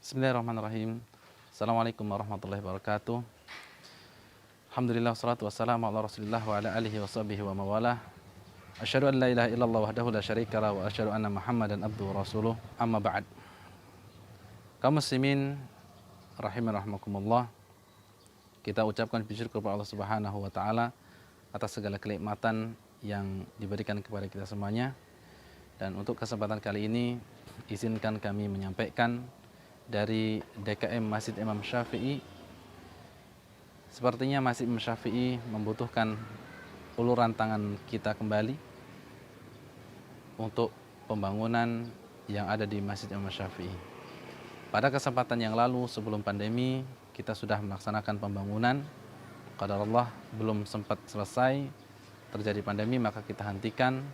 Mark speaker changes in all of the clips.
Speaker 1: Bismillahirrahmanirrahim. Assalamualaikum warahmatullahi wabarakatuh. Alhamdulillah wassalatu wassalamu ala Rasulillah wa ala alihi wa sahbihi wa mawalah. Asyhadu an la ilaha illallah wahdahu la syarika lah wa asyhadu anna Muhammadan abduhu wa rasuluh. Amma ba'd. Kaum muslimin rahiman rahimakumullah. Kita ucapkan puji syukur kepada Allah Subhanahu wa taala atas segala kenikmatan yang diberikan kepada kita semuanya. Dan untuk kesempatan kali ini izinkan kami menyampaikan dari DKM Masjid Imam Syafi'i. Sepertinya Masjid Imam Syafi'i membutuhkan uluran tangan kita kembali untuk pembangunan yang ada di Masjid Imam Syafi'i. Pada kesempatan yang lalu sebelum pandemi kita sudah melaksanakan pembangunan. Qadarullah belum sempat selesai, terjadi pandemi maka kita hentikan.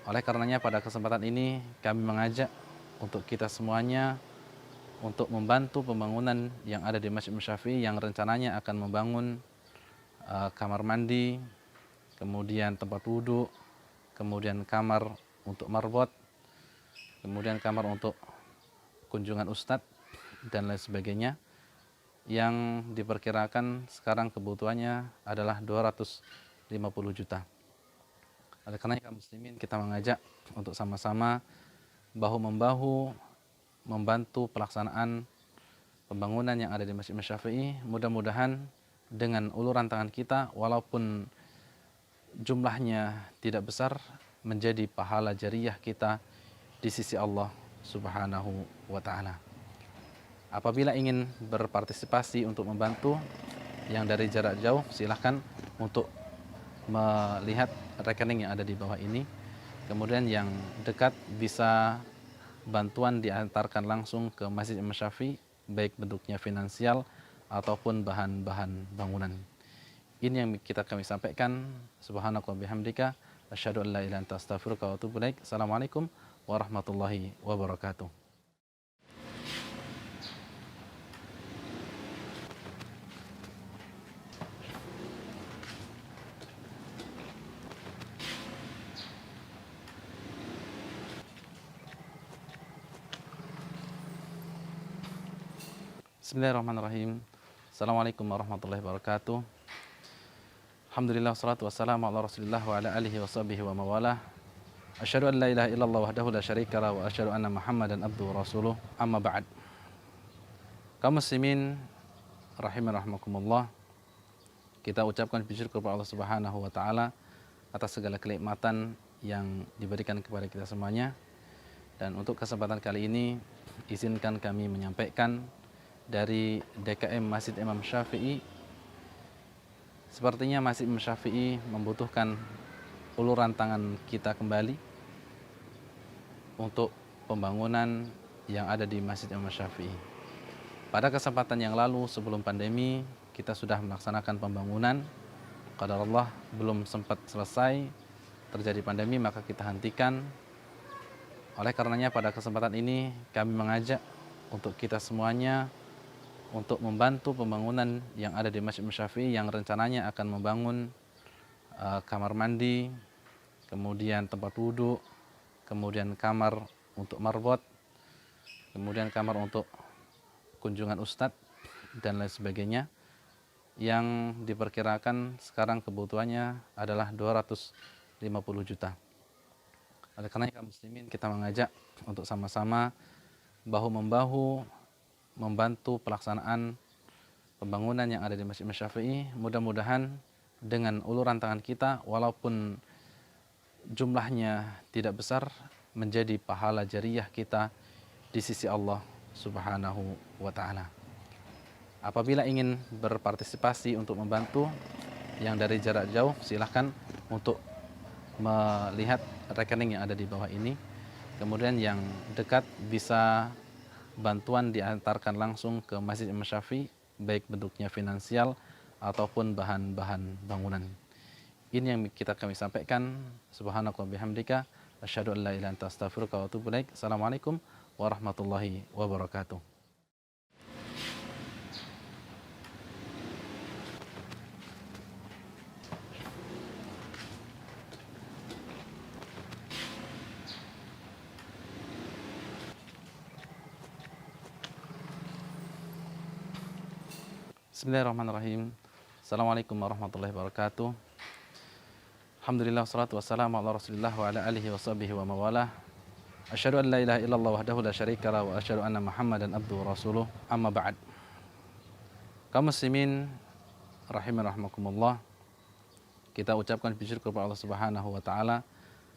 Speaker 1: Oleh karenanya pada kesempatan ini kami mengajak untuk kita semuanya untuk membantu pembangunan yang ada di Masjid Imam Syafi'i yang rencananya akan membangun kamar mandi, kemudian tempat wudhu, kemudian kamar untuk marbot, kemudian kamar untuk kunjungan ustadz dan lain sebagainya, yang diperkirakan sekarang kebutuhannya adalah 250 juta. Oleh karena kaum muslimin kita mengajak untuk sama-sama bahu-membahu membantu pelaksanaan pembangunan yang ada di Masjid Imam Syafi'i. Mudah-mudahan dengan uluran tangan kita, walaupun jumlahnya tidak besar, menjadi pahala jariyah kita di sisi Allah Subhanahu wa taala. Apabila ingin berpartisipasi untuk membantu yang dari jarak jauh, silahkan untuk melihat rekening yang ada di bawah ini. Kemudian yang dekat bisa bantuan diantarkan langsung ke Masjid Imam Syafi'i, baik bentuknya finansial ataupun bahan-bahan bangunan. Ini yang kami sampaikan. Subhanaka wa bihamdika asyhadu an la ilaha illa anta astaghfiruka wa atubu ilaik. Assalamualaikum warahmatullahi wabarakatuh. Bismillahirrahmanirrahim. Assalamualaikum warahmatullahi wabarakatuh. Alhamdulillah wassalatu wassalamu ala Rasulillah wa ala alihi wa sahbihi wa mawalah. Asyhadu an la ilaha illallah wahdahu la syarika lah wa asyhadu anna Muhammadan abduhu wa rasuluh. Amma ba'd. Kaum muslimin rahiman rahimakumullah. Kita ucapkan puji syukur kepada Allah Subhanahu wa taala atas segala kenikmatan yang diberikan kepada kita semuanya. Dan untuk kesempatan kali ini izinkan kami menyampaikan dari DKM Masjid Imam Syafi'i. Sepertinya Masjid Imam Syafi'i membutuhkan uluran tangan kita kembali untuk pembangunan yang ada di Masjid Imam Syafi'i. Pada kesempatan yang lalu sebelum pandemi kita sudah melaksanakan pembangunan. Qadarullah belum sempat selesai, terjadi pandemi maka kita hentikan. Oleh karenanya pada kesempatan ini kami mengajak untuk kita semuanya untuk membantu pembangunan yang ada di Masjid Imam Syafi'i yang rencananya akan membangun kamar mandi, kemudian tempat wudhu, kemudian kamar untuk marbot, kemudian kamar untuk kunjungan ustadz dan lain sebagainya, yang diperkirakan sekarang kebutuhannya adalah 250 juta. Oleh karena kaum muslimin kita mengajak untuk sama-sama bahu-membahu membantu pelaksanaan pembangunan yang ada di Masjid Imam Syafi'i. Mudah-mudahan dengan uluran tangan kita, walaupun jumlahnya tidak besar, menjadi pahala jariyah kita di sisi Allah Subhanahu wa taala. Apabila ingin berpartisipasi untuk membantu yang dari jarak jauh, silahkan untuk melihat rekening yang ada di bawah ini. Kemudian yang dekat bisa bantuan diantarkan langsung ke Masjid Imam Syafi'i, baik bentuknya finansial ataupun bahan-bahan bangunan. Ini yang kami sampaikan. Subhanaka wa bihamdika asyhadu an la ilaha illa anta astaghfiruka wa atubu ilaik. Assalamualaikum warahmatullahi wabarakatuh. Bismillahirrahmanirrahim. Assalamualaikum warahmatullahi wabarakatuh. Alhamdulillah, wassalatu wassalamu ala Rasulillah wa ala alihi wa sahbihi wa mawalah. Asyhadu an la ilaha illallah wahdahu la syarikalah wa asyhadu anna Muhammadan abduhu wa rasuluh. Amma ba'd. Kaum muslimin rahiman rahimakumullah. Kita ucapkan puji syukur kepada Allah Subhanahu wa taala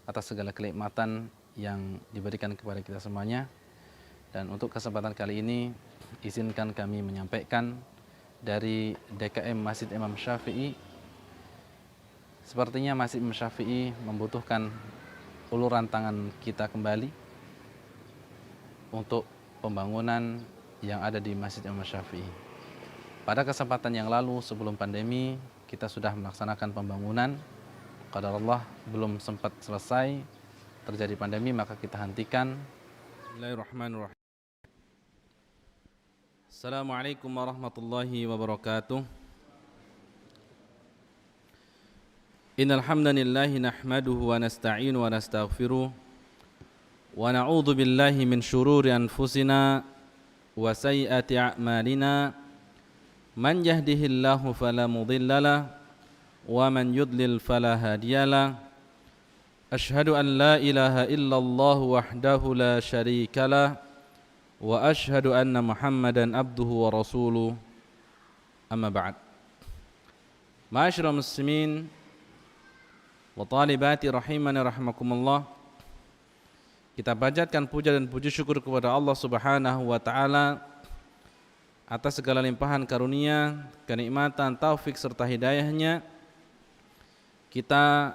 Speaker 1: atas segala kenikmatan yang diberikan kepada kita semuanya. Dan untuk kesempatan kali ini izinkan kami menyampaikan dari DKM Masjid Imam Syafi'i. Sepertinya Masjid Imam Syafi'i membutuhkan uluran tangan kita kembali untuk pembangunan yang ada di Masjid Imam Syafi'i. Pada kesempatan yang lalu sebelum pandemi kita sudah melaksanakan pembangunan. Qadarullah belum sempat selesai, terjadi pandemi maka kita hentikan. Bismillahirrahmanirrahim. Assalamualaikum warahmatullahi wabarakatuh. Innal hamdalillahi nahmaduhu wa nasta'inu wa nastaghfiruh wa na'udzu billahi min shururi anfusina wa sayyiati a'malina. Man yahdihillahu fala mudhillalah wa man yudlil fala hadiyalah. Asyhadu an la ilaha illallah wahdahu la syarikalah wa asyhadu anna Muhammadan abduhu wa rasuluh. Amma ba'd. Ma'asyiral muslimin wa talibati rahimani rahimakumullah. Kita panjatkan puja dan puji syukur kepada Allah Subhanahu wa taala atas segala limpahan karunia, kenikmatan, taufik serta hidayahnya. Kita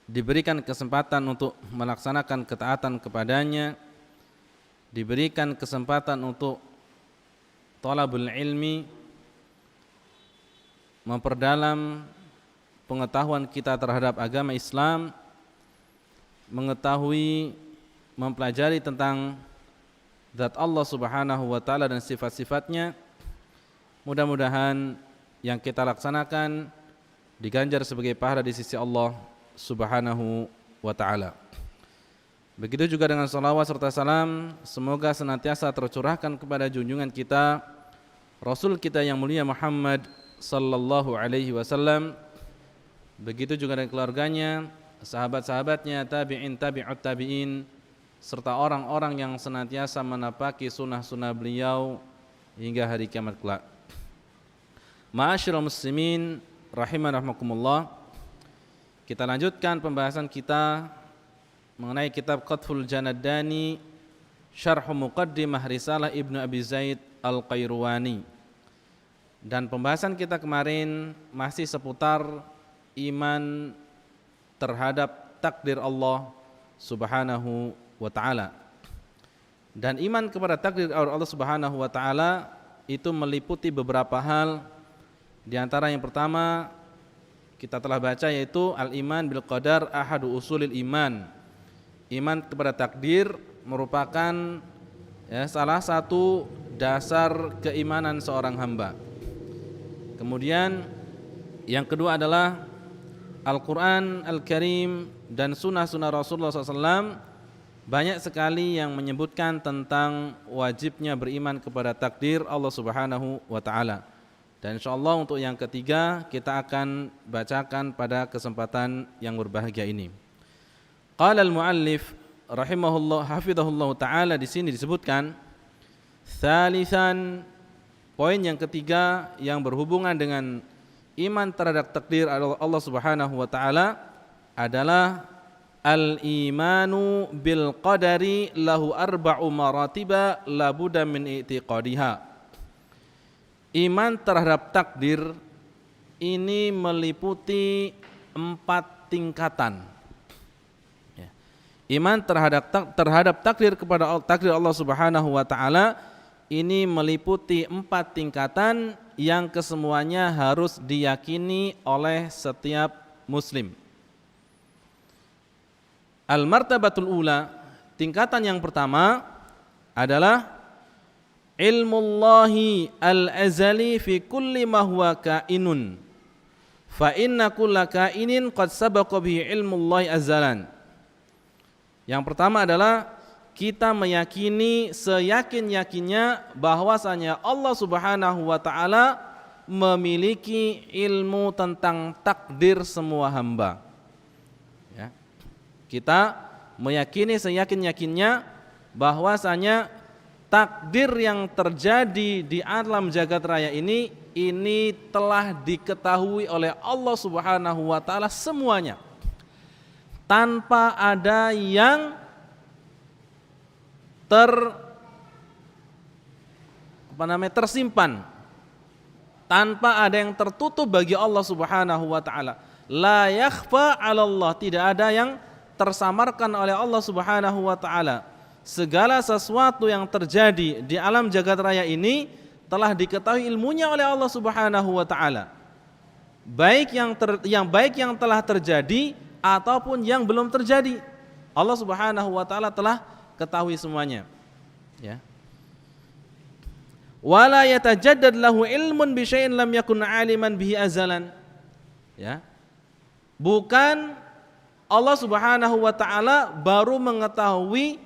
Speaker 1: diberikan kesempatan untuk melaksanakan ketaatan kepadanya, diberikan kesempatan untuk thalabul ilmi, memperdalam pengetahuan kita terhadap agama Islam, mengetahui, mempelajari tentang zat Allah Subhanahu wa taala dan sifat-sifatnya. Mudah-mudahan yang kita laksanakan diganjar sebagai pahala di sisi Allah Subhanahu wa taala. Begitu juga dengan salawat serta salam semoga senantiasa tercurahkan kepada junjungan kita Rasul kita yang mulia Muhammad sallallahu alaihi wasallam. Begitu juga dengan keluarganya, sahabat-sahabatnya, tabi'in, tabi'ut tabi'in, serta orang-orang yang senantiasa menapaki sunnah-sunnah beliau hingga hari kiamat kelak. Ma'asyiral muslimin rahiman rahimakumullah. Kita lanjutkan pembahasan kita mengenai kitab Qatful Janaddani Syarh Muqaddimah Risalah Ibnu Abi Zaid Al-Qayruwani. Dan pembahasan kita kemarin masih seputar iman terhadap takdir Allah Subhanahu wa taala. Dan iman kepada takdir Allah Subhanahu wa taala itu meliputi beberapa hal. Di antara yang pertama kita telah baca yaitu al-iman bil qadar ahadu usulil iman. Iman kepada takdir merupakan salah satu dasar keimanan seorang hamba. Kemudian yang kedua adalah Al-Quran Al-Karim dan sunnah-sunnah Rasulullah SAW banyak sekali yang menyebutkan tentang wajibnya beriman kepada takdir Allah Subhanahu wa ta'ala. Dan insyaAllah untuk yang ketiga kita akan bacakan pada kesempatan yang berbahagia ini. Qala al-muallif rahimahullah hafidhahullah ta'ala, di sini disebutkan thalithan, poin yang ketiga yang berhubungan dengan iman terhadap takdir Allah Subhanahu wa taala adalah al-imanu bil qadari lahu arba'u maratiba la budda min i'tiqadiha. Iman terhadap takdir ini meliputi 4 tingkatan. Iman terhadap takdir kepada takdir Allah Subhanahu wa taala ini meliputi 4 tingkatan yang kesemuanya harus diyakini oleh setiap muslim. Al-martabatul ula, tingkatan yang pertama adalah ilmullahi al-azali fi kulli ma huwa kainun. Fa inna kulla kainin qad sabaqa bihi ilmullahi azalan. Yang pertama adalah kita meyakini seyakin-yakinnya bahwasanya Allah Subhanahu wa taala memiliki ilmu tentang takdir semua hamba. Ya. Kita meyakini seyakin-yakinnya bahwasanya takdir yang terjadi di alam jagat raya ini telah diketahui oleh Allah Subhanahu wa taala semuanya, tanpa ada yang tersimpan, tanpa ada yang tertutup bagi Allah Subhanahu wa taala. La yakhfa 'ala Allah, tidak ada yang tersamarkan oleh Allah Subhanahu wa taala. Segala sesuatu yang terjadi di alam jagat raya ini telah diketahui ilmunya oleh Allah Subhanahu wa taala. Baik yang telah terjadi ataupun yang belum terjadi, Allah Subhanahu wa taala telah ketahui semuanya. Ya. Wala yatajaddad lahu ilmun bi syai'in lam yakun 'aliman bihi azalan. Ya. Bukan Allah Subhanahu wa taala baru mengetahui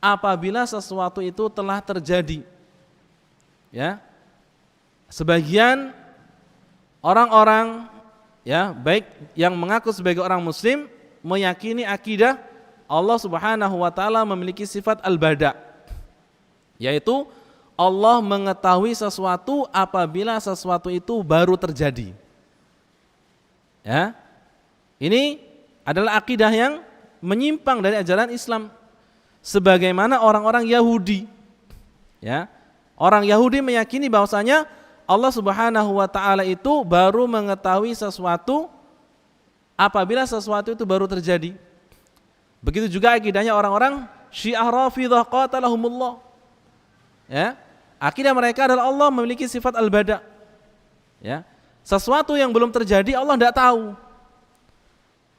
Speaker 1: apabila sesuatu itu telah terjadi. Ya. Sebagian orang-orang, ya, baik yang mengaku sebagai orang muslim meyakini akidah Allah Subhanahu wa taala memiliki sifat al-bada', yaitu Allah mengetahui sesuatu apabila sesuatu itu baru terjadi. Ya. Ini adalah akidah yang menyimpang dari ajaran Islam. Sebagaimana orang-orang Yahudi, ya, orang Yahudi meyakini bahwasanya Allah Subhanahu wa taala itu baru mengetahui sesuatu apabila sesuatu itu baru terjadi. Begitu juga akidahnya orang-orang Syiah Rafidhah qatalahumullah. Ya, akidah mereka adalah Allah memiliki sifat al-bada'. Ya, sesuatu yang belum terjadi Allah tidak tahu.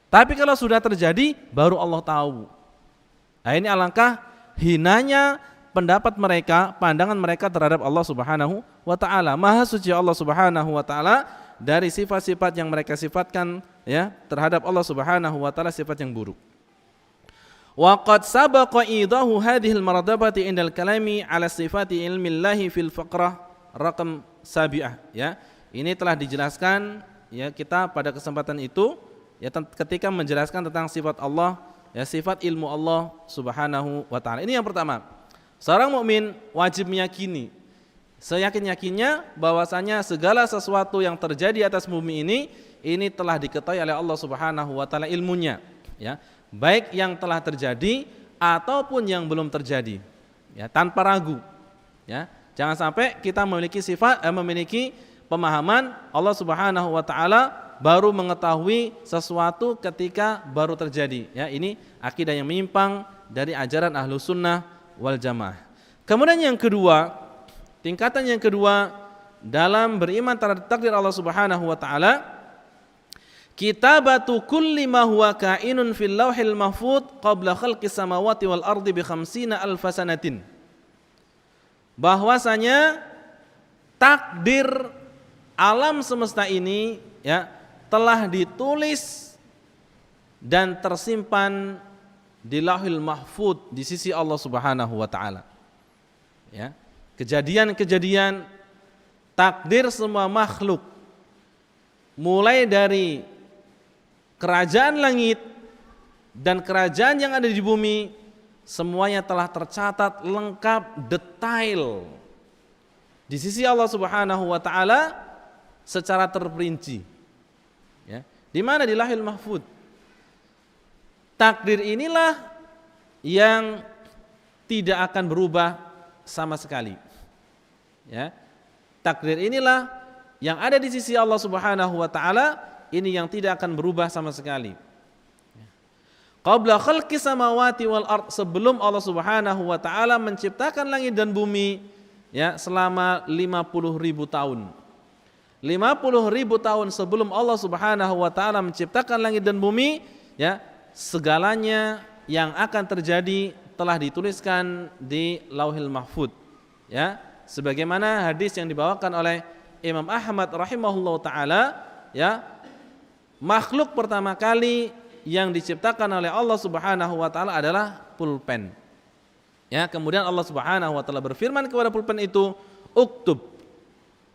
Speaker 1: Tapi kalau sudah terjadi baru Allah tahu. Nah, ini alangkah hinanya pendapat mereka, pandangan mereka terhadap Allah Subhanahu wa taala. Maha suci Allah Subhanahu wa taala dari sifat-sifat yang mereka sifatkan, ya, terhadap Allah Subhanahu wa taala sifat yang buruk. Wa qad sabaqa idahu hadhil maradabati indal kalami ala sifati ilmillahi fil faqrah raqam sabi'ah. Ya, ini telah dijelaskan, ya, kita pada kesempatan itu, ya, ketika menjelaskan tentang sifat Allah, ya, sifat ilmu Allah Subhanahu wa taala. Ini yang pertama. Seorang mukmin wajib meyakini seyakin-yakinnya bahwasanya segala sesuatu yang terjadi atas bumi ini telah diketahui oleh Allah Subhanahu wa taala ilmunya, ya. Baik yang telah terjadi ataupun yang belum terjadi. Ya, tanpa ragu. Ya. Jangan sampai kita memiliki pemahaman Allah Subhanahu wa taala baru mengetahui sesuatu ketika baru terjadi. Ya, ini akidah yang menyimpang dari ajaran Ahlus Sunnah wal Jamaah. Kemudian yang kedua, tingkatan yang kedua dalam beriman terhadap takdir Allah Subhanahu wa taala, kitabatu kulli ma huwa kainun fil lauhil mahfuz qabla khalqis samawati wal ardi bi 50 alf sanatin. Bahwasanya takdir alam semesta ini, ya, telah ditulis dan tersimpan di Lauhil Mahfuz di sisi Allah Subhanahu wa taala. Ya. Kejadian-kejadian takdir semua makhluk mulai dari kerajaan langit dan kerajaan yang ada di bumi semuanya telah tercatat lengkap detail di sisi Allah Subhanahu wa taala secara terperinci. Ya. Di mana? Di Lauhil Mahfuz. Takdir inilah yang tidak akan berubah sama sekali. Ya. Takdir inilah yang ada di sisi Allah Subhanahu wa taala, ini yang tidak akan berubah sama sekali. Qabla khalqis samawati wal ard, sebelum Allah Subhanahu wa taala menciptakan langit dan bumi, ya, selama 50.000 tahun. 50.000 tahun sebelum Allah Subhanahu wa taala menciptakan langit dan bumi, ya, segalanya yang akan terjadi telah dituliskan di Lauhil Mahfuz. Ya, sebagaimana hadis yang dibawakan oleh Imam Ahmad rahimahullah taala, ya, makhluk pertama kali yang diciptakan oleh Allah Subhanahu wa taala adalah pulpen.
Speaker 2: Ya, kemudian Allah Subhanahu wa taala berfirman kepada pulpen itu, "Uktub."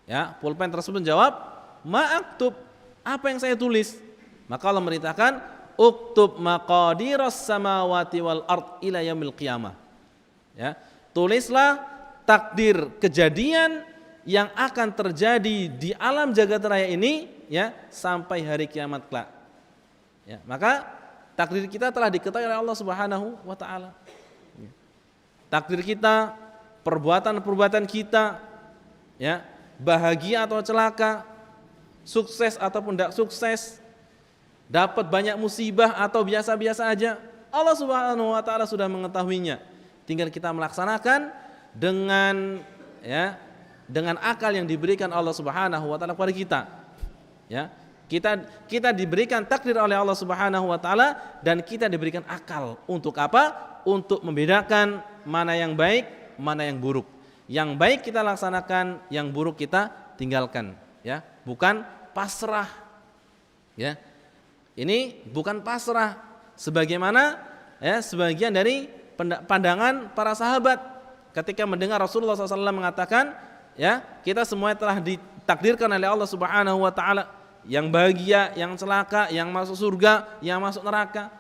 Speaker 2: Ya, pulpen tersebut menjawab, "Ma aktub." Apa yang saya tulis? Maka Allah merintahkan, "Uktub maqadiras samawati wal ard ila yaumil qiyamah." Ya, tulislah takdir kejadian yang akan terjadi di alam jagat raya ini, ya, sampai hari kiamat kelak. Ya, maka takdir kita telah diketahui oleh Allah Subhanahu wa taala. Takdir kita, perbuatan-perbuatan kita, ya, bahagia atau celaka, sukses ataupun tidak sukses, dapat banyak musibah atau biasa-biasa aja, Allah Subhanahu wa taala sudah mengetahuinya. Tinggal kita melaksanakan dengan, ya, dengan akal yang diberikan Allah Subhanahu wa taala kepada kita. Ya, kita diberikan takdir oleh Allah Subhanahu wa taala dan kita diberikan akal. Untuk apa? Untuk membedakan mana yang baik, mana yang buruk. Yang baik kita laksanakan, yang buruk kita tinggalkan, ya. Bukan pasrah. Ya. Ini bukan pasrah sebagaimana, ya, sebagian dari pandangan para sahabat ketika mendengar Rasulullah SAW mengatakan, ya, kita semuanya telah ditakdirkan oleh Allah Subhanahu wa taala, yang bahagia, yang celaka, yang masuk surga, yang masuk neraka.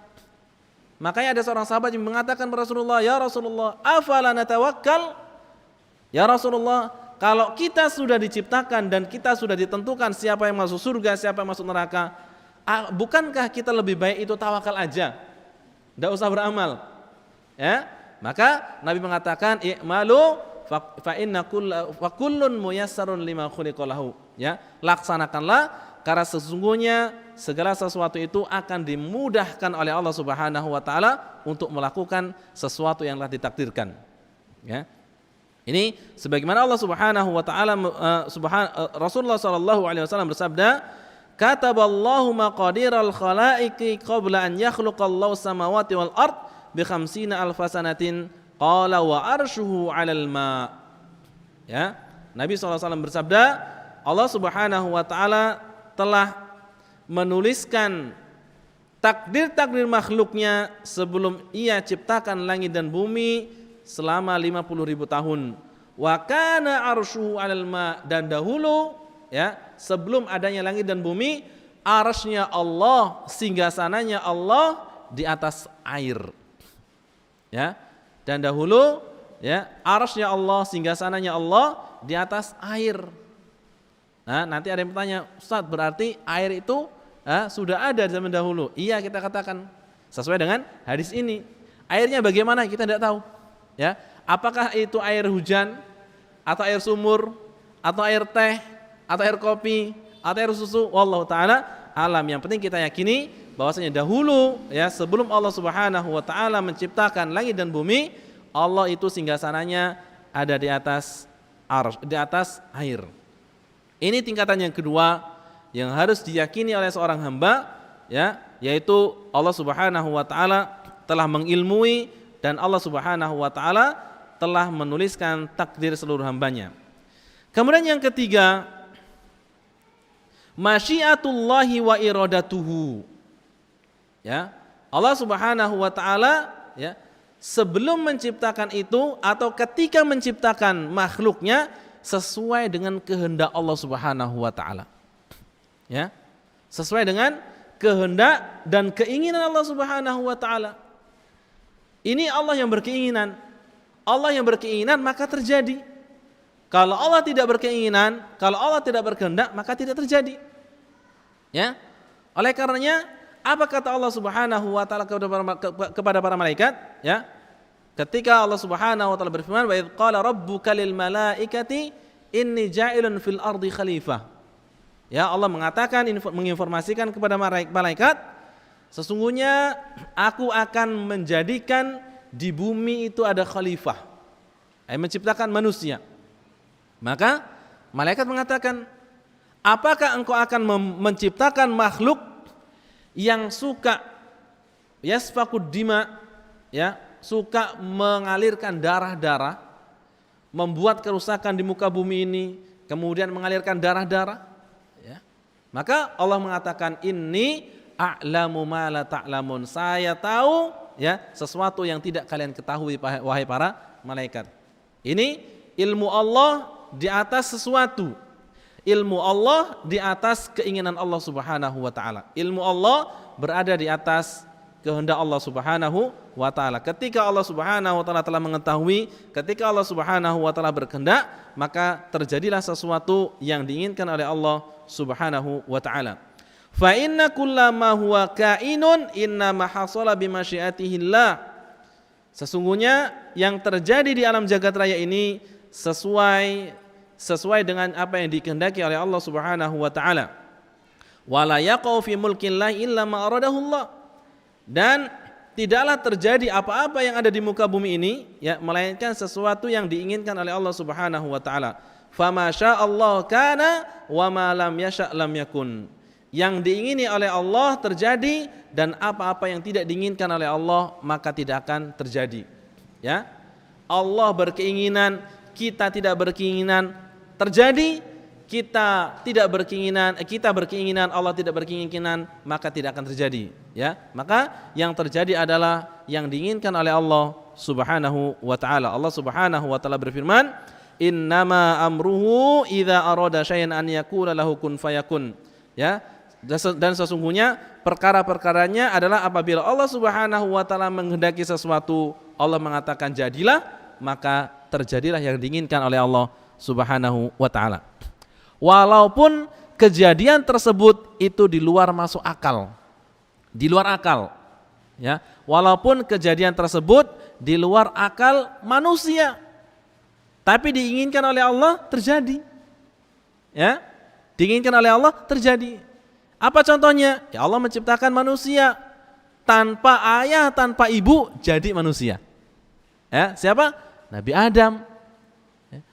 Speaker 2: Makanya ada seorang sahabat yang mengatakan kepada Rasulullah, "Ya Rasulullah, afala natawakkal?" Ya Rasulullah, kalau kita sudah diciptakan dan kita sudah ditentukan siapa yang masuk surga, siapa yang masuk neraka, bukankah kita lebih baik itu tawakal aja? Tidak usah beramal. Ya? Maka Nabi mengatakan, "I'malu fa inna kullun muyassarun lima khuliqa lahu." Ya, laksanakanlah karena sesungguhnya segala sesuatu itu akan dimudahkan oleh Allah Subhanahu wa taala untuk melakukan sesuatu yang telah ditakdirkan. Ya. Ini sebagaimana Allah Subhanahu wa taala, Rasulullah sallallahu alaihi wasallam bersabda, "Kataballahu maqadiral khalaiqi qabla an yakhluqallahu samawati wal ard bi 50 alfasanatin qala wa arshuhu 'alal ma." Ya. Nabi sallallahu alaihi wasallam bersabda, Allah Subhanahu wa taala telah menuliskan takdir-takdir makhluknya sebelum ia ciptakan langit dan bumi selama 50.000 tahun. Wa kana arshuhu 'alal ma, dan dahulu, ya, sebelum adanya langit dan bumi, arsy-Nya Allah, singgasananya Allah di atas air. Ya. Dan dahulu, ya, arsy-Nya Allah, singgasananya Allah di atas air. Nah, nanti ada yang bertanya, "Ustaz, berarti air itu sudah ada di zaman dahulu?" Iya, kita katakan sesuai dengan hadis ini. Airnya bagaimana kita tidak tahu. Ya, apakah itu air hujan atau air sumur atau air teh atau air kopi atau air susu? Wallahu taala alam. Yang penting kita yakini bahwasanya dahulu, ya, sebelum Allah Subhanahu wa taala menciptakan langit dan bumi, Allah itu singgasananya ada di atas di atas air. Ini tingkatan yang kedua yang harus diyakini oleh seorang hamba, ya, yaitu Allah Subhanahu wa taala telah mengilmui dan Allah Subhanahu wa taala telah menuliskan takdir seluruh hambanya. Kemudian yang ketiga, masyiatullahi wa iradatuhu. Ya, Allah Subhanahu wa taala, ya, sebelum menciptakan itu atau ketika menciptakan makhluknya sesuai dengan kehendak Allah Subhanahu wa taala. Ya. Sesuai dengan kehendak dan keinginan Allah Subhanahu wa taala. Ini Allah yang berkeinginan. Allah yang berkeinginan maka terjadi. Kalau Allah tidak berkeinginan, kalau Allah tidak berkehendak maka tidak terjadi. Ya. Oleh karenanya, apa kata Allah Subhanahu wa taala kepada para malaikat? Ya. Ketika Allah Subhanahu wa taala berfirman, "Wa idz qala rabbuka lil malaikati inni ja'ilun fil ardi khalifah." Ya, Allah mengatakan, menginformasikan kepada malaikat, sesungguhnya aku akan menjadikan di bumi itu ada khalifah, menciptakan manusia. Maka malaikat mengatakan, apakah engkau akan menciptakan makhluk yang suka yasfakud dima, ya, suka mengalirkan darah-darah, membuat kerusakan di muka bumi ini, kemudian mengalirkan darah-darah, ya. Maka Allah mengatakan, "Inni a'lamu ma la ta'lamun." Saya tahu ya, sesuatu yang tidak kalian ketahui wahai para malaikat. Ini ilmu Allah di atas sesuatu. Ilmu Allah di atas keinginan Allah Subhanahu wa taala. Ilmu Allah berada di atas kehendak Allah Subhanahu wa taala. Ketika Allah Subhanahu wa taala telah mengetahui, ketika Allah Subhanahu wa taala berkehendak, maka terjadilah sesuatu yang diinginkan oleh Allah Subhanahu wa taala. Fa inna kullama huwa kainun inna ma hasala bi masyiatihillah. Sesungguhnya yang terjadi di alam jagat raya ini sesuai dengan apa yang dikehendaki oleh Allah Subhanahu wa taala. Wala yaqau fi mulkillah illa ma aradahullah. Dan tidaklah terjadi apa-apa yang ada di muka bumi ini, ya, melainkan sesuatu yang diinginkan oleh Allah Subhanahu wa taala. Fama sya'allahu kana wa ma lam yasha' lam yakun. Yang diingini oleh Allah terjadi, dan apa-apa yang tidak diinginkan oleh Allah maka tidak akan terjadi. Ya. Allah berkeinginan, kita tidak berkeinginan, terjadi. Kita berkeinginan, Allah tidak berkeinginan, maka tidak akan terjadi. Ya, maka yang terjadi adalah yang diinginkan oleh Allah Subhanahu wa taala. Allah Subhanahu wa taala berfirman, "Innama amruhu idza arada syai'an an yaqula lahu kun fayakun." Ya, dan sesungguhnya perkara-perkaranya adalah apabila Allah Subhanahu wa taala menghendaki sesuatu, Allah mengatakan jadilah, maka terjadilah yang diinginkan oleh Allah Subhanahu wa taala. Walaupun kejadian tersebut itu di luar masuk akal. Di luar akal. Ya, walaupun kejadian tersebut di luar akal manusia, tapi diinginkan oleh Allah terjadi. Ya, diinginkan oleh Allah terjadi. Apa contohnya? Ya, Allah menciptakan manusia tanpa ayah, tanpa ibu jadi manusia. Ya, siapa? Nabi Adam. Ya.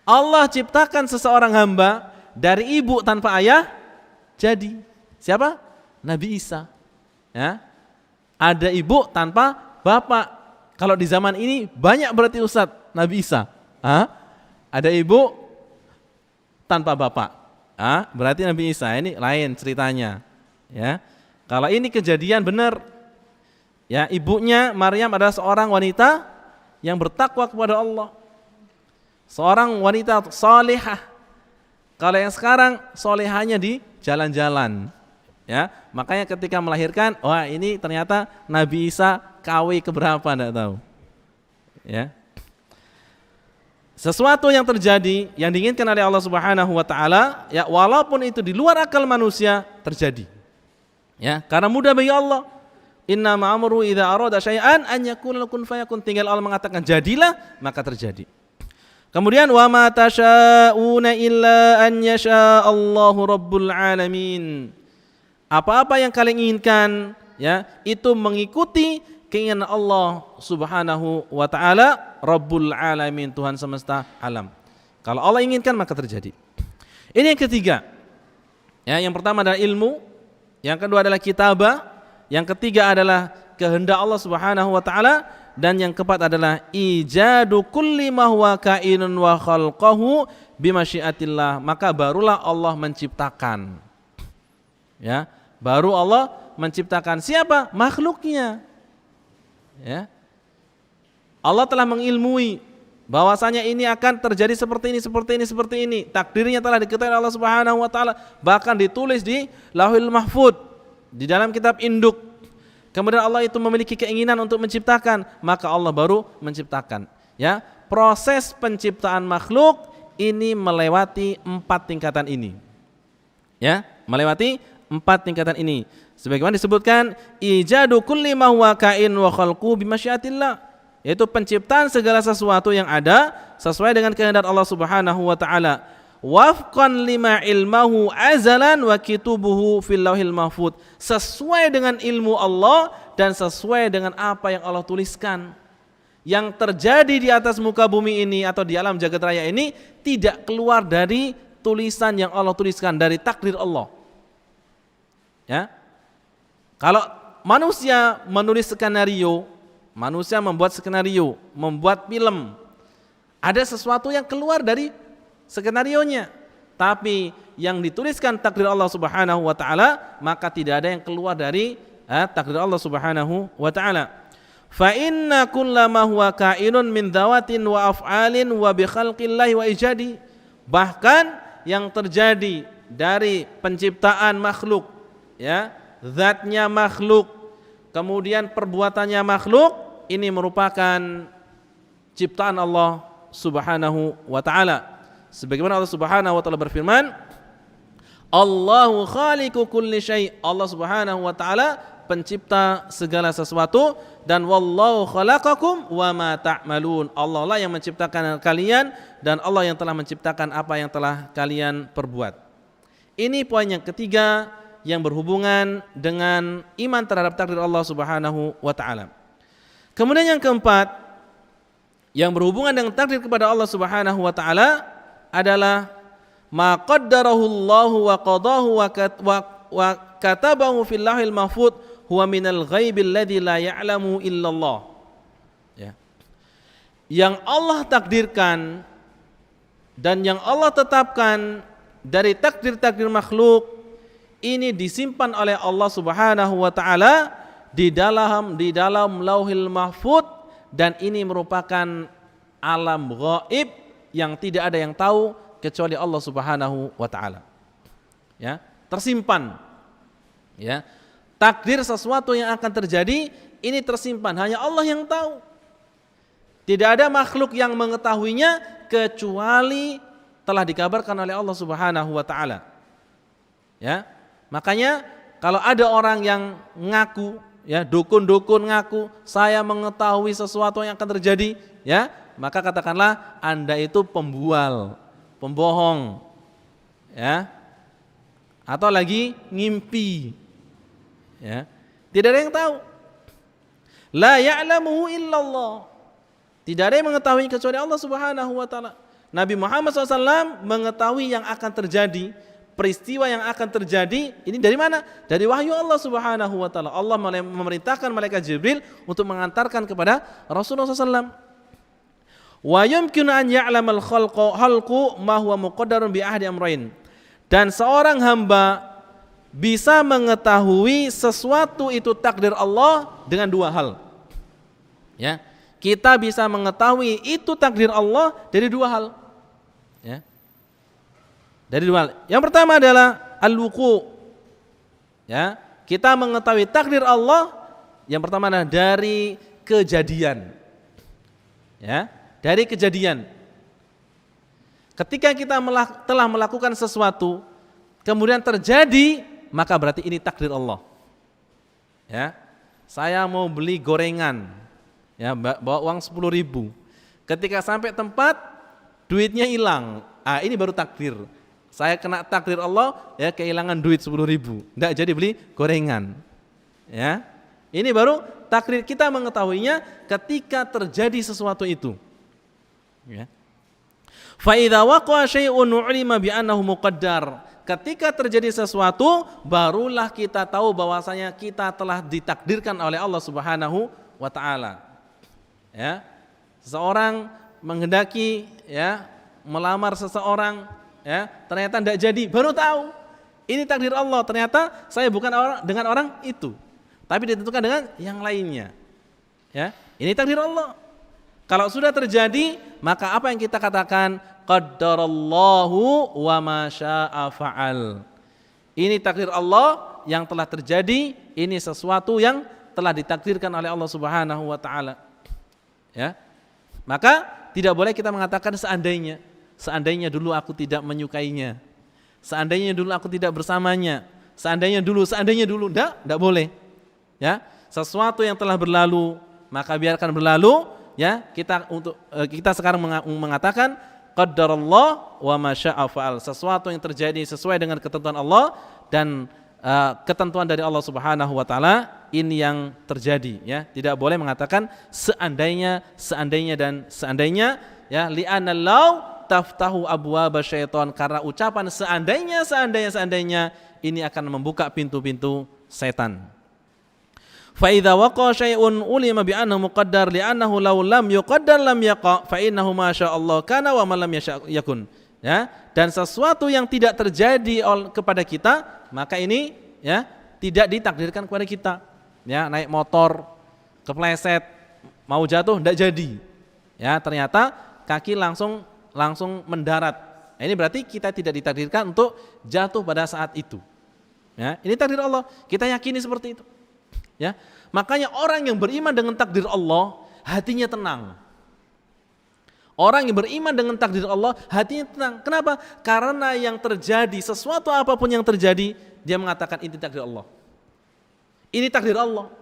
Speaker 2: Allah ciptakan seseorang hamba dari ibu tanpa ayah jadi siapa? Nabi Isa. Ya. Ada ibu tanpa bapak. Kalau di zaman ini banyak berarti Ustadz Nabi Isa. Ada ibu tanpa bapak. Berarti Nabi Isa, ini lain ceritanya. Ya. Kalau ini kejadian benar, ya, ibunya Maryam adalah seorang wanita yang bertakwa kepada Allah, seorang wanita salihah. Kalau yang sekarang salihahnya di jalan-jalan, ya, makanya ketika melahirkan, wah ini ternyata Nabi Isa KW keberapa enggak tahu. Ya. Sesuatu yang terjadi yang diinginkan oleh Allah Subhanahu wa taala, ya, walaupun itu di luar akal manusia terjadi. Ya, karena mudah bagi Allah. Inna ma'amuru idza arada syai'an an yakuna kun fayakun. Tinggal Allah mengatakan jadilah, maka terjadi. Kemudian wa ma tasyauna illa an yasha Allahu rabbul alamin. Apa-apa yang kalian inginkan, ya, itu mengikuti keinginan Allah Subhanahu wa taala, Rabbul alamin, Tuhan semesta alam. Kalau Allah inginkan maka terjadi. Ini yang ketiga. Ya, yang pertama adalah ilmu, yang kedua adalah kitabah, yang ketiga adalah kehendak Allah Subhanahu wa taala, dan yang keempat adalah ijadu kulli ma huwa kainun wa khalqahu bimasyiatillah. Maka barulah Allah menciptakan. Ya, baru Allah menciptakan siapa? Makhluknya. Ya. Allah telah mengilmui bahwasanya ini akan terjadi seperti ini. Takdirnya telah diketahui oleh Allah Subhanahu wa taala, bahkan ditulis di Lauhul Mahfuz, di dalam kitab induk. Kemudian Allah itu memiliki keinginan untuk menciptakan, maka Allah baru menciptakan. Ya, proses penciptaan makhluk ini melewati 4 tingkatan ini. Ya, melewati 4 tingkatan ini. Sebagaimana disebutkan, ijadu kulli ma huwa kain wa khalqu bimasyiatillah, yaitu penciptaan segala sesuatu yang ada sesuai dengan kehendak Allah Subhanahu wa taala. Wafqan lima ilmahu azalan wa kitubuhu fil lauhil mahfuz. Sesuai dengan ilmu Allah dan sesuai dengan apa yang Allah tuliskan. Yang terjadi di atas muka bumi ini atau di alam jagat raya ini tidak keluar dari tulisan yang Allah tuliskan, dari takdir Allah. Ya. Kalau manusia menulis skenario, manusia membuat skenario, membuat film, ada sesuatu yang keluar dari skenarionya. Tapi yang dituliskan takdir Allah Subhanahu wa taala, maka tidak ada yang keluar dari takdir Allah Subhanahu wa taala. fa inna kullama huwa kainun min dawatin wa af'alin wa bi khalqillahi wa ijadi. Bahkan yang terjadi dari penciptaan makhluk, ya, zatnya makhluk, kemudian perbuatannya makhluk, ini merupakan ciptaan Allah Subhanahu wa taala. Sebagaimana Allah Subhanahu wa taala berfirman, Allahu khaliqu kulli syai'. Allah Subhanahu wa taala pencipta segala sesuatu, dan wallahu khalaqakum wa ma ta'malun. Allah lah yang menciptakan kalian dan Allah yang telah menciptakan apa yang telah kalian perbuat. Ini poin yang ketiga yang berhubungan dengan iman terhadap takdir Allah Subhanahu wa taala. Kemudian yang keempat yang berhubungan dengan takdir kepada Allah Subhanahu wa taala adalah ma qaddarahu Allahu wa qadahu wa katabahu fil lauhil mahfuz huwa minal ghaibil ladzi la ya'lamu illallah. Ya. Yang Allah takdirkan dan yang Allah tetapkan dari takdir-takdir makhluk ini disimpan oleh Allah Subhanahu wa taala di dalam lauhil mahfuz, dan ini merupakan alam ghaib yang tidak ada yang tahu kecuali Allah Subhanahu wa taala. Ya, tersimpan. Ya. Takdir sesuatu yang akan terjadi ini tersimpan, hanya Allah yang tahu. Tidak ada makhluk yang mengetahuinya kecuali telah dikabarkan oleh Allah Subhanahu wa taala. Ya. Makanya kalau ada orang yang ngaku, ya, dukun-dukun ngaku saya mengetahui sesuatu yang akan terjadi, ya, maka katakanlah Anda itu pembual, pembohong, ya, atau lagi ngimpi, ya. Tidak ada yang tahu. La ya'lamuhu illallah. Tidak ada yang mengetahui kecuali Allah Subhanahu wa taala. Nabi Muhammad SAW mengetahui yang akan terjadi, peristiwa yang akan terjadi ini dari mana? Dari wahyu Allah Subhanahu wa taala. Allah memerintahkan malaikat Jibril untuk mengantarkan kepada Rasulullah SAW. Wa yumkinu an ya'lamal khalqu ma huwa muqaddarun bi ahdi amrayn. Dan seorang hamba bisa mengetahui sesuatu itu takdir Allah dengan dua hal. Ya. Kita bisa mengetahui itu takdir Allah dari dua hal. Ya. Dari dua hal. Yang pertama adalah al-wuqu'. Ya, kita mengetahui takdir Allah yang pertama adalah dari kejadian. Ya, dari kejadian. Ketika kita telah melakukan sesuatu kemudian terjadi, maka berarti ini takdir Allah. Ya. Saya mau beli gorengan, ya, bawa uang 10.000. Ketika sampai tempat duitnya hilang. Ah, ini baru takdir. Saya kena takdir Allah, ya, kehilangan duit 10.000. Enggak jadi beli gorengan. Ya. Ini baru takdir, kita mengetahuinya ketika terjadi sesuatu itu. Ya. Fa idza waqa'a syai'un nu'lima bi annahu muqaddar. Ketika terjadi sesuatu, barulah kita tahu bahwasanya kita telah ditakdirkan oleh Allah Subhanahu wa taala. Ya. Seseorang menghendaki, ya, melamar seseorang, ya, ternyata tidak jadi, baru tahu ini takdir Allah, ternyata saya bukan dengan orang itu, tapi ditentukan dengan yang lainnya. Ya, ini takdir Allah. Kalau sudah terjadi, maka apa yang kita katakan? Qaddarallahu wa ma syaa fa'al. Ini takdir Allah yang telah terjadi, ini sesuatu yang telah ditakdirkan oleh Allah Subhanahu wa taala. Ya. Maka tidak boleh kita mengatakan seandainya dulu aku tidak menyukainya, seandainya dulu aku tidak bersamanya, seandainya dulu, enggak boleh. Ya, sesuatu yang telah berlalu maka biarkan berlalu, ya. Kita sekarang mengatakan qaddarallah wa ma syaa fa'al. Sesuatu yang terjadi sesuai dengan ketentuan Allah dan ketentuan dari Allah Subhanahu wa taala, ini yang terjadi, ya. Tidak boleh mengatakan seandainya dan seandainya, ya, li'anna law taftahu abwaaba syaitan, karena ucapan seandainya ini akan membuka pintu-pintu setan. Fa idza waqa syai'un ulima bi annahu muqaddar li'annahu law lam yuqaddar lam yaqa fa innahu ma syaa Allah kana wa ma lam yasha yakun. Ya, dan sesuatu yang tidak terjadi kepada kita, maka ini, ya, tidak ditakdirkan kepada kita. Ya, naik motor kepleset, mau jatuh tidak jadi. Ya, ternyata kaki langsung mendarat. Nah, ini berarti kita tidak ditakdirkan untuk jatuh pada saat itu. Ya, ini takdir Allah. Kita yakini seperti itu. Ya, makanya orang yang beriman dengan takdir Allah, hatinya tenang. Orang yang beriman dengan takdir Allah, hatinya tenang. Kenapa? Karena yang terjadi, sesuatu apapun yang terjadi, dia mengatakan ini takdir Allah. Ini takdir Allah.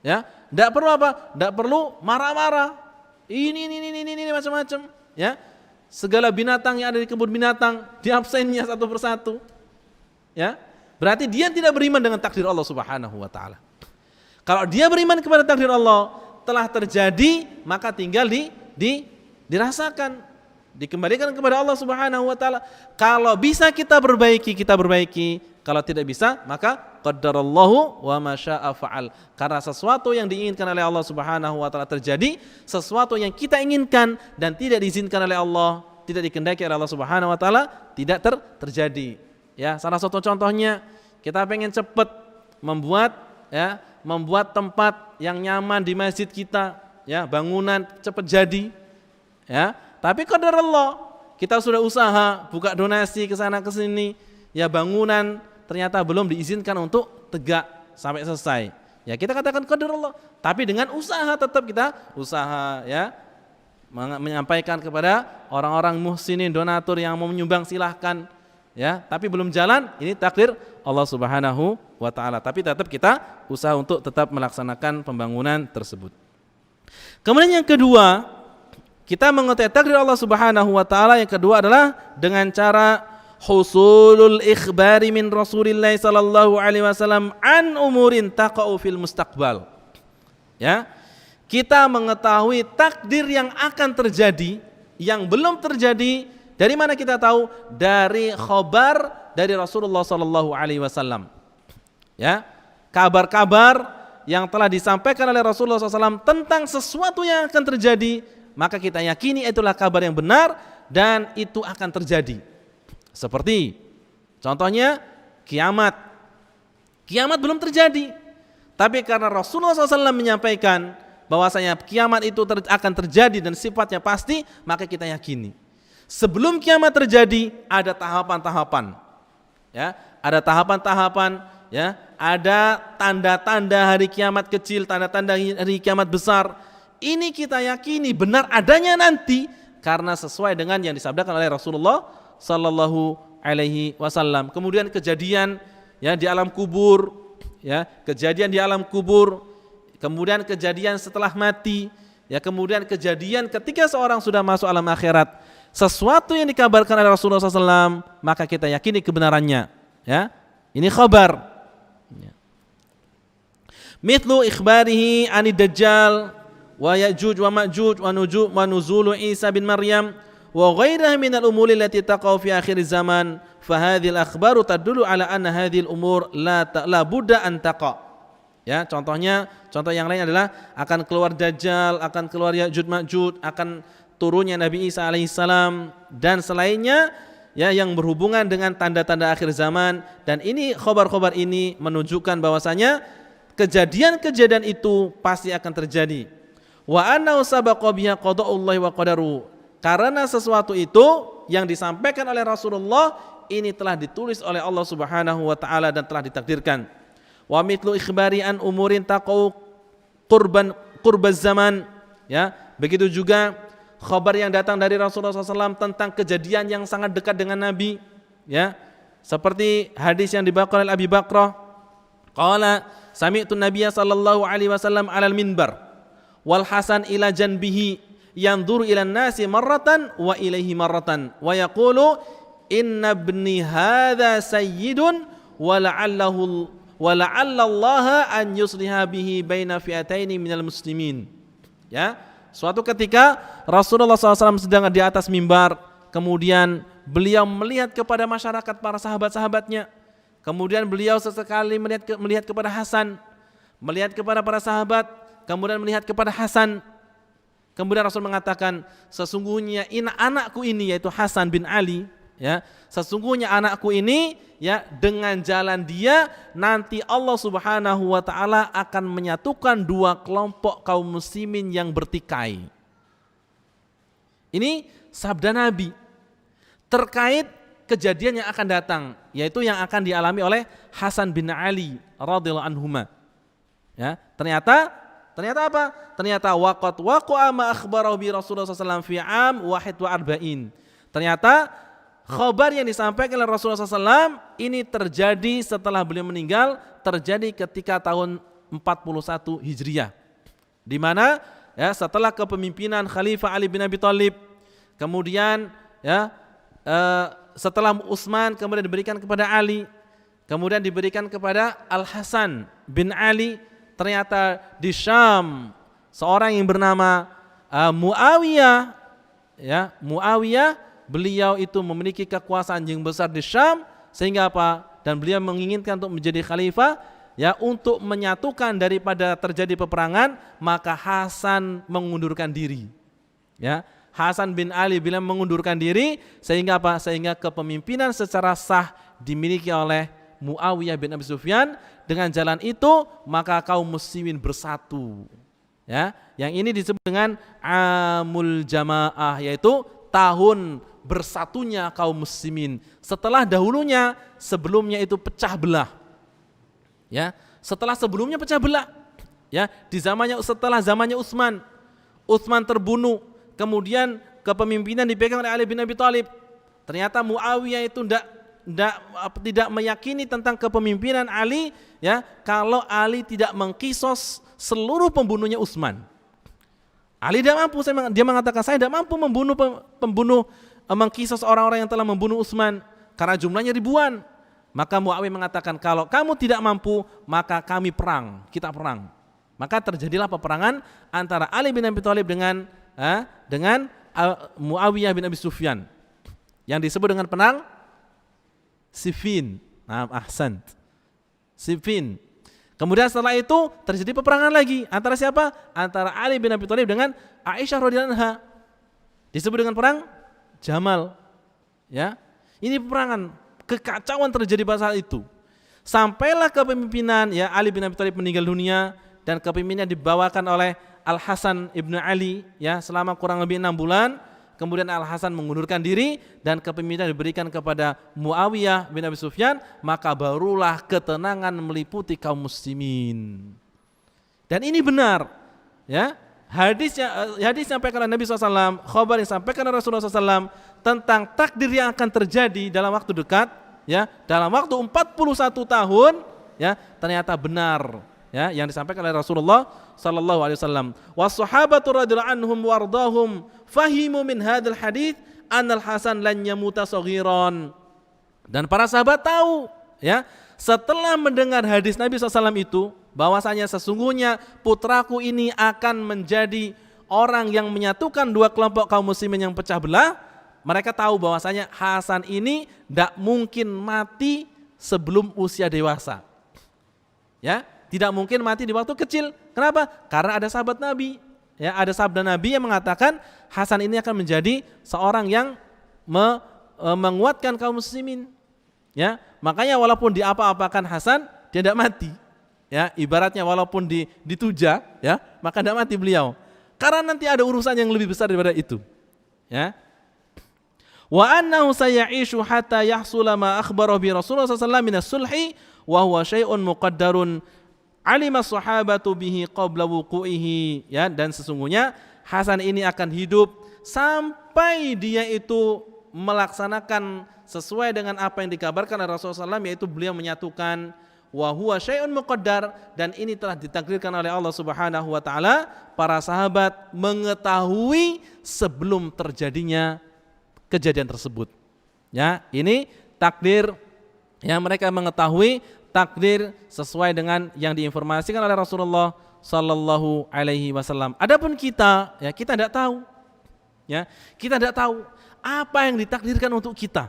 Speaker 2: Ya, tidak perlu apa? Tidak perlu marah-marah. Ini macam-macam. Ya, segala binatang yang ada di kebun binatang diabsennya satu persatu. Ya, berarti dia tidak beriman dengan takdir Allah Subhanahu wa taala. Kalau dia beriman kepada takdir Allah, telah terjadi, maka tinggal dirasakan, dikembalikan kepada Allah Subhanahu wa taala. Kalau bisa kita perbaiki, kita perbaiki. Kalau tidak bisa, maka qaddarallahu wa ma syaa fa'al. Karena sesuatu yang diinginkan oleh Allah Subhanahu wa taala terjadi, sesuatu yang kita inginkan dan tidak diizinkan oleh Allah, tidak dikehendaki oleh Allah Subhanahu wa taala, tidak terjadi. Ya, salah satu contohnya, kita pengen cepat membuat tempat yang nyaman di masjid kita, ya, bangunan cepat jadi. Ya, tapi qadar Allah, kita sudah usaha buka donasi ke sana ke sini, ya, bangunan ternyata belum diizinkan untuk tegak sampai selesai. Ya, kita katakan qadar Allah, tapi dengan usaha, tetap kita usaha, ya, menyampaikan kepada orang-orang muhsinin, donatur yang mau menyumbang silahkan, ya, tapi belum jalan, ini takdir Allah Subhanahu wa taala. Tapi tetap kita usaha untuk tetap melaksanakan pembangunan tersebut. Kemudian yang kedua, kita mengetahui takdir Allah Subhanahu wa taala, yang kedua adalah dengan cara husulul ikhbari min Rasulillah sallallahu alaihi wasallam an umurin taqa'u fil mustaqbal. Ya. Kita mengetahui takdir yang akan terjadi, yang belum terjadi, dari mana kita tahu? Dari khabar dari Rasulullah sallallahu alaihi wasallam. Ya. Kabar-kabar yang telah disampaikan oleh Rasulullah SAW tentang sesuatu yang akan terjadi, maka kita yakini itulah kabar yang benar dan itu akan terjadi. Seperti contohnya kiamat. Kiamat belum terjadi, tapi karena Rasulullah SAW menyampaikan bahwasanya kiamat itu akan terjadi dan sifatnya pasti, maka kita yakini. Sebelum kiamat terjadi ada tahapan-tahapan. Ya, ada tahapan-tahapan, ya, ada tanda-tanda hari kiamat kecil, tanda-tanda hari kiamat besar. Ini kita yakini benar adanya nanti karena sesuai dengan yang disabdakan oleh Rasulullah sallallahu alaihi wasallam. Kemudian kejadian, ya, di alam kubur, ya, kejadian di alam kubur, kemudian kejadian setelah mati, ya, kemudian kejadian ketika seorang sudah masuk alam akhirat. Sesuatu yang dikabarkan oleh Rasulullah SAW, maka kita yakini kebenarannya. Ya, ini khabar. Ya. Mithlu ikhbarihi anid dajjal wa ya'juj wa ma'juj wa nuzulu Isa bin Maryam wa ghairiha minal umuri allati taqau fi akhir zaman, fa hadhil akhbaru tadullu ala anna hadhil umur la budda an taqa. Ya, contoh yang lain adalah akan keluar Dajjal, akan keluar Ya'juj Ma'juj, akan turunnya Nabi Isa alaihissalam dan selainnya, ya, yang berhubungan dengan tanda-tanda akhir zaman. Dan ini khabar-khabar ini menunjukkan bahwasanya kejadian-kejadian itu pasti akan terjadi. Wa annahu sabaqa biha qada'ullahi wa qadaru. Karena sesuatu itu yang disampaikan oleh Rasulullah ini telah ditulis oleh Allah Subhanahu wa taala dan telah ditakdirkan. Wa mithlu ikhbari an umurin taqau qurbaz zaman, ya, begitu juga khabar yang datang dari Rasulullah SAW tentang kejadian yang sangat dekat dengan Nabi, ya, seperti hadis yang dibawakan oleh Abi Bakrah, qala sami'tu nabiyya sallallahu alaihi wasallam 'alal minbar wal Hasan ila janbihi yanzuru ila nasi marratan wa ilaihi marratan wa yaqulu inna ibni hadza sayyidun wa la'alla Allah an yusliha bihi baina fi'ataini minal muslimin. Ya, suatu ketika Rasulullah SAW sedang di atas mimbar, kemudian beliau melihat kepada masyarakat para sahabat-sahabatnya, kemudian beliau sesekali melihat kepada Hasan, melihat kepada para sahabat, kemudian melihat kepada Hasan. Kemudian Rasul mengatakan, sesungguhnya anakku ini, yaitu Hasan bin Ali, ya, sesungguhnya anakku ini ya dengan jalan dia nanti Allah Subhanahu wa taala akan menyatukan dua kelompok kaum muslimin yang bertikai. Ini sabda Nabi terkait kejadian yang akan datang, yaitu yang akan dialami oleh Hasan bin Ali radhiyallahu anhuma. Ya, ternyata apa? Ternyata waqat waqa'a ma akhbarahu bi Rasulullah sallallahu alaihi wasallam fi am 41. Ternyata khabar yang disampaikan oleh Rasulullah SAW ini terjadi setelah beliau meninggal, terjadi ketika tahun 41 Hijriah. Di mana ya setelah kepemimpinan Khalifah Ali bin Abi Thalib, kemudian ya setelah Utsman kemudian diberikan kepada Ali, kemudian diberikan kepada Al Hasan bin Ali. Ternyata di Syam seorang yang bernama Muawiyah, ya Muawiyah, beliau itu memiliki kekuasaan yang besar di Syam, sehingga apa? Dan beliau menginginkan untuk menjadi khalifah, ya untuk menyatukan daripada terjadi peperangan, maka Hasan mengundurkan diri. Ya, Hasan bin Ali bila mengundurkan diri, sehingga apa? Sehingga kepemimpinan secara sah dimiliki oleh Muawiyah bin Abi Sufyan. Dengan jalan itu maka kaum muslimin bersatu. Ya, yang ini disebut dengan Amul Jamaah, yaitu tahun bersatunya kaum muslimin. Setelah dahulunya sebelumnya itu pecah belah. Ya, setelah sebelumnya pecah belah. Ya, di zamannya setelah zamannya Utsman terbunuh, kemudian kepemimpinan dipegang oleh Ali bin Abi Thalib. Ternyata Muawiyah itu tidak meyakini tentang kepemimpinan Ali, ya, kalau Ali tidak mengkisos seluruh pembunuhnya Utsman. Ali tidak mampu, dia mengatakan saya tidak mampu mengkisos orang-orang yang telah membunuh Utsman karena jumlahnya ribuan. Maka Muawiyah mengatakan kalau kamu tidak mampu maka kami perang, kita perang. Maka terjadilah peperangan antara Ali bin Abi Thalib dengan Muawiyah bin Abi Sufyan yang disebut dengan perang Siffin. Nah, ahsan. Siffin. Kemudian setelah itu terjadi peperangan lagi antara siapa? Antara Ali bin Abi Thalib dengan Aisyah radhiyallahu anha. Disebut dengan perang Jamal. Ya. Ini peperangan, kekacauan terjadi pada saat itu. Sampailah kepemimpinan ya Ali bin Abi Thalib meninggal dunia dan kepemimpinannya dibawakan oleh Al Hasan ibnu Ali ya selama kurang lebih 6 bulan. Kemudian Al Hasan mengundurkan diri dan kepemimpinan diberikan kepada Muawiyah bin Abi Sufyan, maka barulah ketenangan meliputi kaum muslimin. Dan ini benar, ya. Hadis sampaikan oleh Nabi SAW, khabar yang sampaikan oleh Rasulullah SAW tentang takdir yang akan terjadi dalam waktu dekat, ya, dalam waktu 41 tahun, ya, ternyata benar. Ya, yang disampaikan oleh Rasulullah sallallahu alaihi wasallam. Was-sahabatu radhiyallahu anhum wardahum fahimu min hadzal hadits anal Hasan lan yamuta saghiran. Dan para sahabat tahu, ya, setelah mendengar hadis Nabi SAW itu bahwasanya sesungguhnya putraku ini akan menjadi orang yang menyatukan dua kelompok kaum muslimin yang pecah belah. Mereka tahu bahwasanya Hasan ini tidak mungkin mati sebelum usia dewasa. Ya, tidak mungkin mati di waktu kecil. Kenapa? Karena ada sahabat Nabi. Ya, ada sabda Nabi yang mengatakan Hasan ini akan menjadi seorang yang menguatkan kaum muslimin. Ya, makanya walaupun diapa-apakan Hasan, dia tidak mati. Ya, ibaratnya walaupun dituja, ya, maka tidak mati beliau. Karena nanti ada urusan yang lebih besar daripada itu. Ya. Wa annahu saya'ishu hatta yahsula ma akhbarahu bi Rasulullah sallallahu alaihi wasallam min as-sulhi wa huwa syai'un muqaddarun alima sahabatu bihi qabla wuqu'ihi, ya, dan sesungguhnya Hasan ini akan hidup sampai dia itu melaksanakan sesuai dengan apa yang dikabarkan oleh Rasulullah SAW, yaitu beliau menyatukan wa huwa syai'un muqaddar, dan ini telah ditakdirkan oleh Allah Subhanahu wa taala. Para sahabat mengetahui sebelum terjadinya kejadian tersebut. Ya, ini takdir yang mereka mengetahui, takdir sesuai dengan yang diinformasikan oleh Rasulullah sallallahu alaihi wasallam. Adapun kita, ya, kita tidak tahu. Ya, kita tidak tahu apa yang ditakdirkan untuk kita.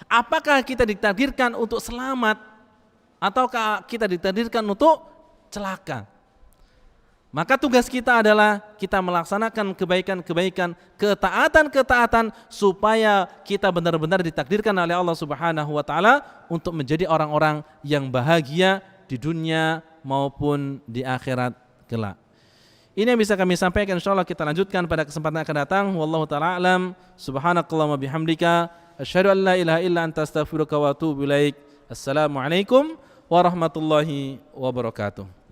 Speaker 2: Apakah kita ditakdirkan untuk selamat ataukah kita ditakdirkan untuk celaka? Maka tugas kita adalah kita melaksanakan kebaikan-kebaikan, ketaatan-ketaatan supaya kita benar-benar ditakdirkan oleh Allah Subhanahu wa taala untuk menjadi orang-orang yang bahagia di dunia maupun di akhirat kelak. Ini yang bisa kami sampaikan, insyaallah kita lanjutkan pada kesempatan yang akan datang. Wallahu taala alam. Subhanakallahumma bihamdika asyhadu an la ilaha illa anta astaghfiruka wa atubu ilaik. Assalamualaikum warahmatullahi wabarakatuh.